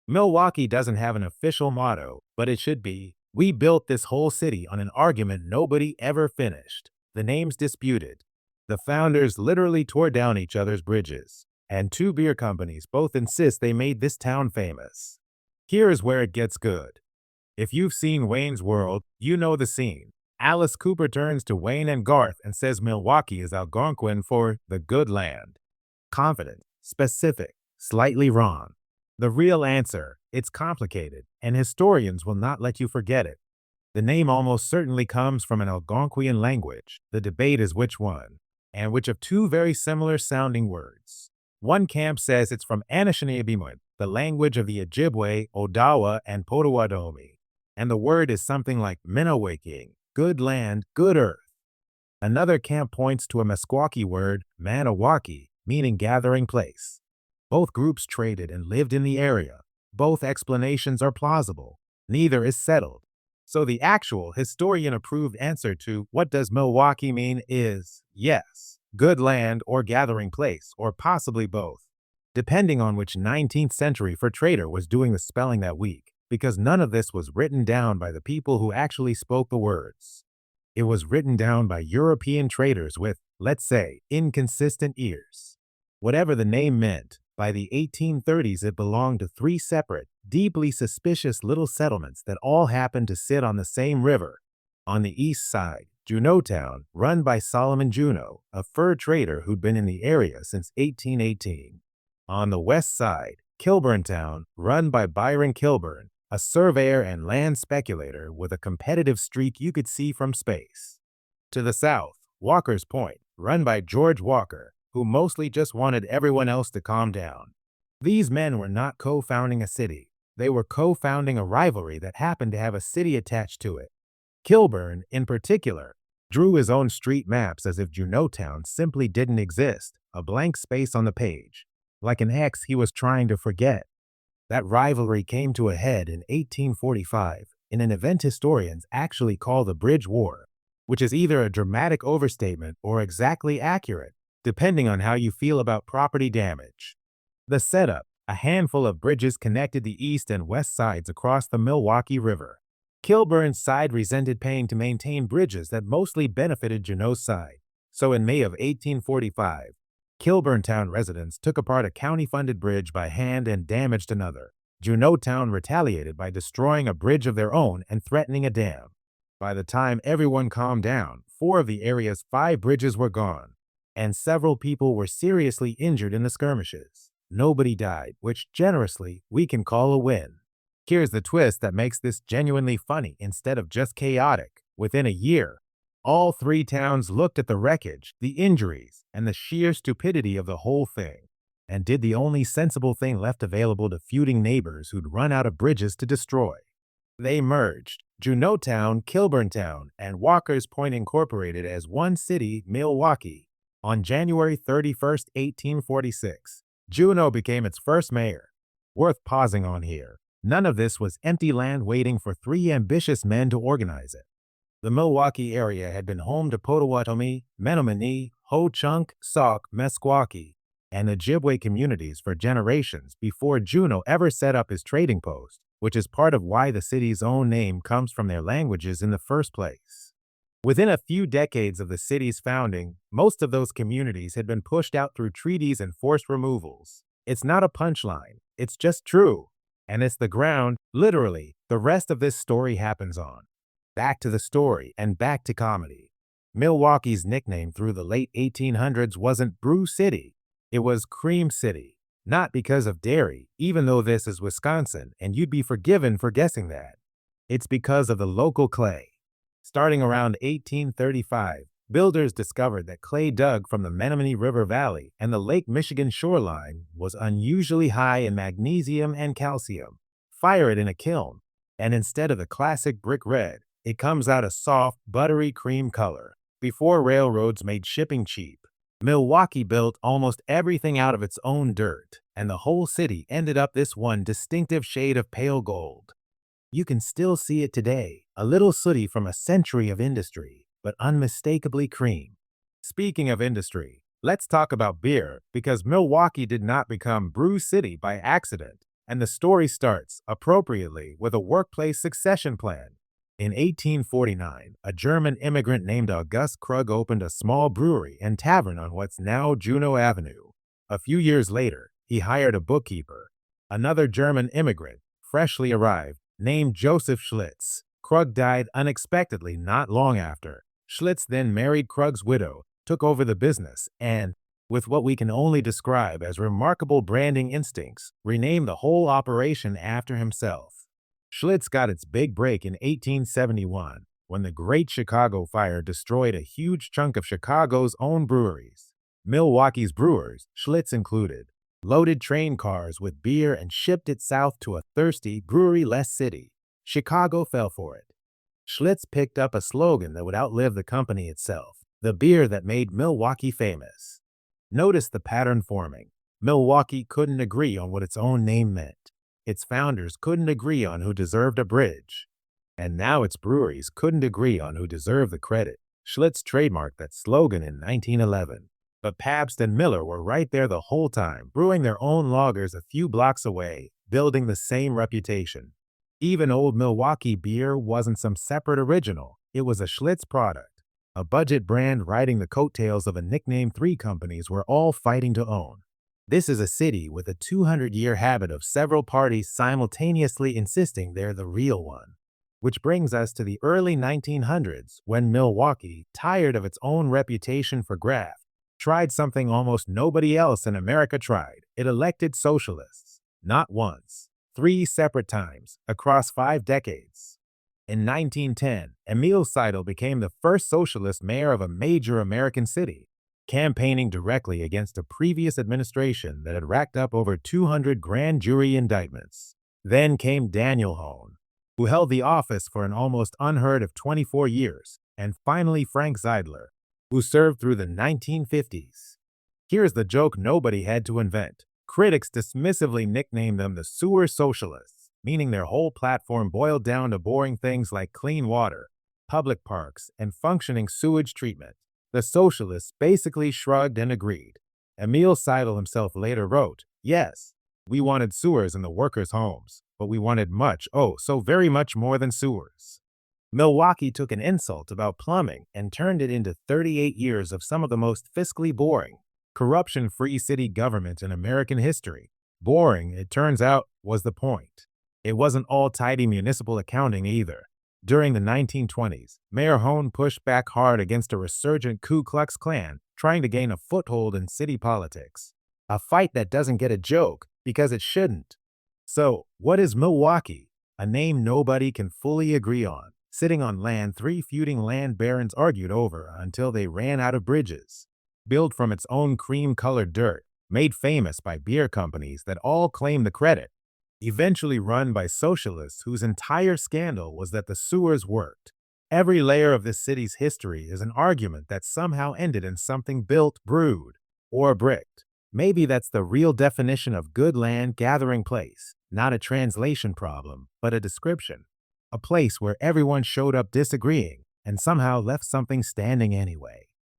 Milwaukee doesn't have an official motto, but it should be, "We built this whole city on an argument nobody ever finished." The name's disputed. The founders literally tore down each other's bridges, and two beer companies both insist they made this town famous. Here is where it gets good. If you've seen Wayne's World, you know the scene. Alice Cooper turns to Wayne and Garth and says Milwaukee is Algonquin for the good land. Confident, specific, slightly wrong. The real answer, it's complicated, and historians will not let you forget it. The name almost certainly comes from an Algonquian language. The debate is which one, and which of two very similar sounding words. One camp says it's from Anishinaabe, the language of the Ojibwe, Odawa, and Potawatomi, and the word is something like Minowaking, good land, good earth. Another camp points to a Meskwaki word, Maniwaki, meaning gathering place. Both groups traded and lived in the area. Both explanations are plausible. Neither is settled. So the actual historian-approved answer to what does Milwaukee mean is yes, good land or gathering place, or possibly both, depending on which 19th century fur trader was doing the spelling that week, because none of this was written down by the people who actually spoke the words. It was written down by European traders with, let's say, inconsistent ears. Whatever the name meant, by the 1830s it belonged to three separate, deeply suspicious little settlements that all happened to sit on the same river. On the east side, Juneautown, run by Solomon Juneau, a fur trader who'd been in the area since 1818. On the west side, Kilburntown, run by Byron Kilburn, a surveyor and land speculator with a competitive streak you could see from space. To the south, Walker's Point, run by George Walker, who mostly just wanted everyone else to calm down. These men were not co-founding a city. They were co-founding a rivalry that happened to have a city attached to it. Kilburn, in particular, drew his own street maps as if Juneautown simply didn't exist, a blank space on the page, like an ex he was trying to forget. That rivalry came to a head in 1845 in an event historians actually call the Bridge War, which is either a dramatic overstatement or exactly accurate, depending on how you feel about property damage. The setup, a handful of bridges connected the east and west sides across the Milwaukee River. Kilburn's side resented paying to maintain bridges that mostly benefited Juneau's side, so in May of 1845, Kilburntown residents took apart a county-funded bridge by hand and damaged another. Juneautown retaliated by destroying a bridge of their own and threatening a dam. By the time everyone calmed down, 4 of the area's 5 bridges were gone, and several people were seriously injured in the skirmishes. Nobody died, which, generously, we can call a win. Here's the twist that makes this genuinely funny instead of just chaotic. Within a year, all 3 towns looked at the wreckage, the injuries, and the sheer stupidity of the whole thing, and did the only sensible thing left available to feuding neighbors who'd run out of bridges to destroy. They merged Juneautown, Kilburntown, and Walker's Point Incorporated as one city, Milwaukee. On January 31, 1846, Juneau became its first mayor. Worth pausing on here. None of this was empty land waiting for 3 ambitious men to organize it. The Milwaukee area had been home to Potawatomi, Menominee, Ho-Chunk, Sauk, Meskwaki, and Ojibwe communities for generations before Juneau ever set up his trading post, which is part of why the city's own name comes from their languages in the first place. Within a few decades of the city's founding, most of those communities had been pushed out through treaties and forced removals. It's not a punchline, it's just true. And it's the ground, literally, the rest of this story happens on. Back to the story and back to comedy. Milwaukee's nickname through the late 1800s wasn't Brew City, it was Cream City. Not because of dairy, even though this is Wisconsin and you'd be forgiven for guessing that. It's because of the local clay. Starting around 1835, builders discovered that clay dug from the Menominee River Valley and the Lake Michigan shoreline was unusually high in magnesium and calcium. Fire it in a kiln, and instead of the classic brick red, it comes out a soft, buttery cream color. Before railroads made shipping cheap, Milwaukee built almost everything out of its own dirt, and the whole city ended up this one distinctive shade of pale gold. You can still see it today, a little sooty from a century of industry, but unmistakably cream. Speaking of industry, let's talk about beer, because Milwaukee did not become Brew City by accident. And the story starts, appropriately, with a workplace succession plan. In 1849, a German immigrant named August Krug opened a small brewery and tavern on what's now Juneau Avenue. A few years later, he hired a bookkeeper, another German immigrant, freshly arrived, named Joseph Schlitz. Krug died unexpectedly not long after. Schlitz then married Krug's widow, took over the business, and, with what we can only describe as remarkable branding instincts, renamed the whole operation after himself. Schlitz got its big break in 1871, when the Great Chicago Fire destroyed a huge chunk of Chicago's own breweries. Milwaukee's brewers, Schlitz included, loaded train cars with beer and shipped it south to a thirsty, brewery-less city. Chicago fell for it. Schlitz picked up a slogan that would outlive the company itself, the beer that made Milwaukee famous. Notice the pattern forming. Milwaukee couldn't agree on what its own name meant. Its founders couldn't agree on who deserved a bridge. And now its breweries couldn't agree on who deserved the credit. Schlitz trademarked that slogan in 1911. But Pabst and Miller were right there the whole time, brewing their own lagers a few blocks away, building the same reputation. Even Old Milwaukee beer wasn't some separate original. It was a Schlitz product, a budget brand riding the coattails of a nickname three companies were all fighting to own. This is a city with a 200-year habit of several parties simultaneously insisting they're the real one. Which brings us to the early 1900s, when Milwaukee, tired of its own reputation for graft, tried something almost nobody else in America tried. It elected socialists. Not once, 3 separate times, across 5 decades. In 1910, Emil Seidel became the first socialist mayor of a major American city, campaigning directly against a previous administration that had racked up over 200 grand jury indictments. Then came Daniel Hone, who held the office for an almost unheard of 24 years, and finally Frank Zeidler, who served through the 1950s. Here's the joke nobody had to invent. Critics dismissively nicknamed them the sewer socialists, meaning their whole platform boiled down to boring things like clean water, public parks, and functioning sewage treatment. The socialists basically shrugged and agreed. Emil Seidel himself later wrote, "Yes, we wanted sewers in the workers' homes, but we wanted much, oh, so very much more than sewers." Milwaukee took an insult about plumbing and turned it into 38 years of some of the most fiscally boring, corruption-free city government in American history. Boring, it turns out, was the point. It wasn't all tidy municipal accounting either. During the 1920s, Mayor Hone pushed back hard against a resurgent Ku Klux Klan trying to gain a foothold in city politics. A fight that doesn't get a joke because it shouldn't. So, what is Milwaukee? A name nobody can fully agree on, sitting on land 3 feuding land barons argued over until they ran out of bridges. Built from its own cream-colored dirt, made famous by beer companies that all claim the credit. Eventually run by socialists whose entire scandal was that the sewers worked. Every layer of this city's history is an argument that somehow ended in something built, brewed, or bricked. Maybe that's the real definition of good land gathering place, not a translation problem, but a description. A place where everyone showed up disagreeing and somehow left something standing anyway.